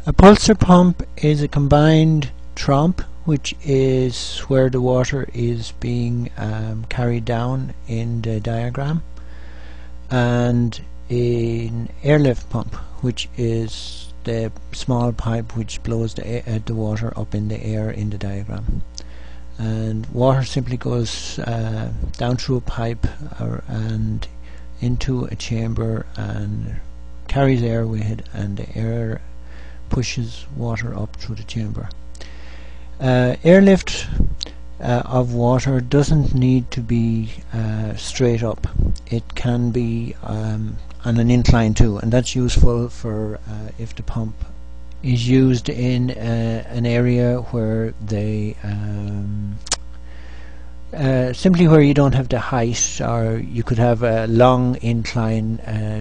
A pulsar pump is a combined trompe, which is where the water is being carried down in the diagram, and an airlift pump, which is the small pipe which blows the water up in the air in the diagram. And water simply goes down through a pipe and into a chamber and carries air with it, and the air pushes water up through the chamber. Airlift of water doesn't need to be straight up. It can be on an incline too, and that's useful for if the pump is used in an area where they simply where you don't have the height, or you could have a long incline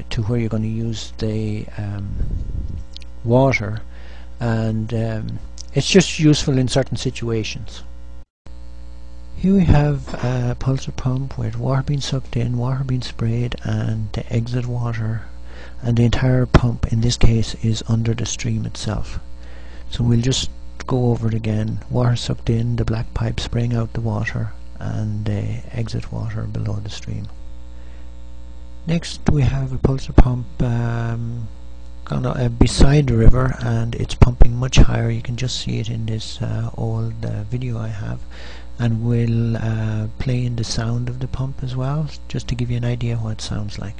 to where you're going to use the water, and it's just useful in certain situations. Here we have a pulsar pump with water being sucked in, water being sprayed, and the exit water, and the entire pump in this case is under the stream itself. So we'll just go over it again. Water sucked in, the black pipe spraying out the water, and the exit water below the stream. Next we have a pulsar pump beside the river, and it's pumping much higher. You can just see it in this old video I have, and we'll play in the sound of the pump as well, just to give you an idea what it sounds like.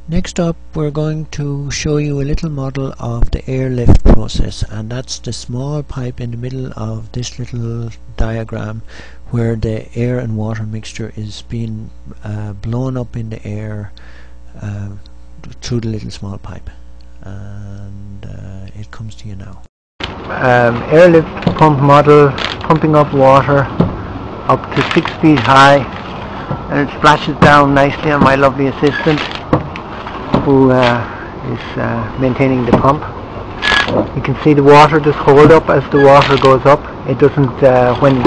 Next up, we're going to show you a little model of the airlift process, and that's the small pipe in the middle of this little diagram where the air and water mixture is being blown up in the air through the little small pipe, and it comes to you now. Airlift pump model, pumping up water up to 6 feet high, and it splashes down nicely on my lovely assistant, who is maintaining the pump. You can see the water just hold up as the water goes up. It doesn't, when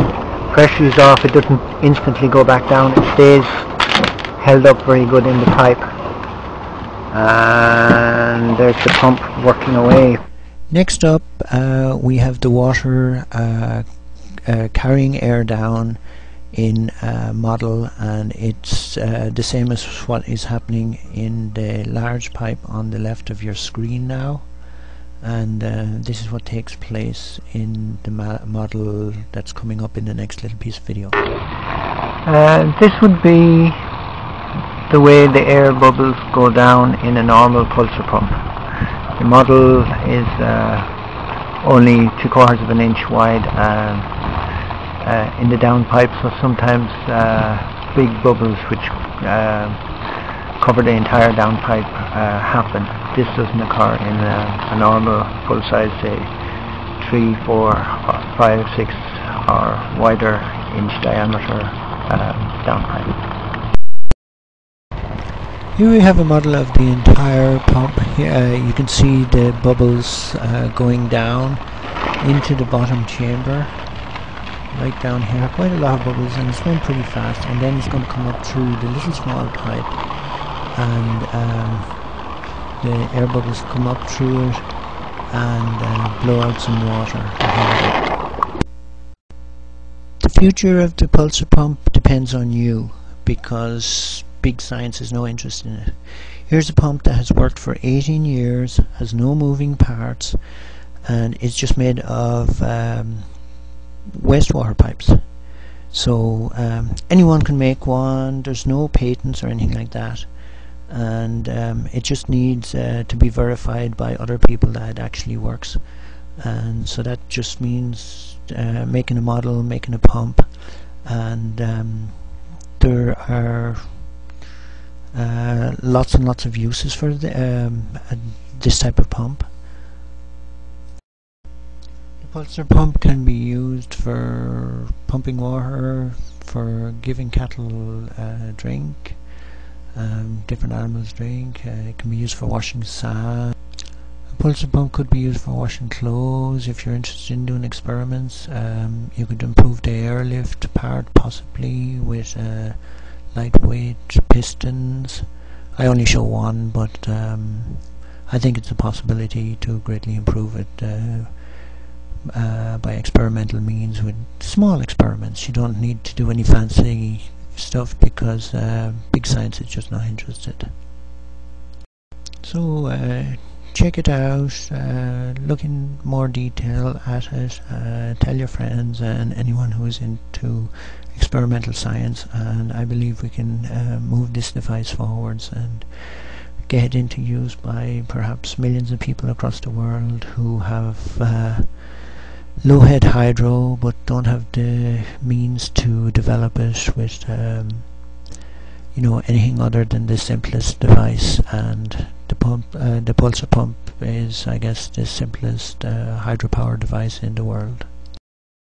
pressure is off, it doesn't instantly go back down. It stays held up very good in the pipe. And there's the pump working away. Next up, we have the water carrying air down in a model, and it's the same as what is happening in the large pipe on the left of your screen now, and this is what takes place in the model that's coming up in the next little piece of video. This would be the way the air bubbles go down in a normal pulsar pump. The model is only 3/4 of an inch wide in the downpipe, so sometimes big bubbles which cover the entire downpipe happen. This doesn't occur in a normal full size, say 3, 4, 5, 6 or wider inch diameter downpipe. Here we have a model of the entire pump. Here you can see the bubbles going down into the bottom chamber. Right down here, quite a lot of bubbles, and it's going pretty fast, and then it's going to come up through the little small pipe, and the air bubbles come up through it and blow out some water. The future of the pulsar pump depends on you, because big science has no interest in it. Here's a pump that has worked for 18 years, has no moving parts, and it's just made of wastewater pipes. So anyone can make one. There's no patents or anything like that, and it just needs to be verified by other people that it actually works. And so that just means making a model, making a pump, and there are lots and lots of uses for this type of pump. The pulsar pump can be used for pumping water, for giving cattle drink, different animals drink. It can be used for washing sand. A pulsar pump could be used for washing clothes. If you're interested in doing experiments, you could improve the airlift part possibly with lightweight pistons. I only show one, but I think it's a possibility to greatly improve it by experimental means, with small experiments. You don't need to do any fancy stuff because big science is just not interested. So check it out, look in more detail at it, tell your friends and anyone who is into experimental science, and I believe we can move this device forwards and get it into use by perhaps millions of people across the world who have low head hydro but don't have the means to develop it with anything other than the simplest device. And the pulsar pump is, I guess, the simplest hydropower device in the world.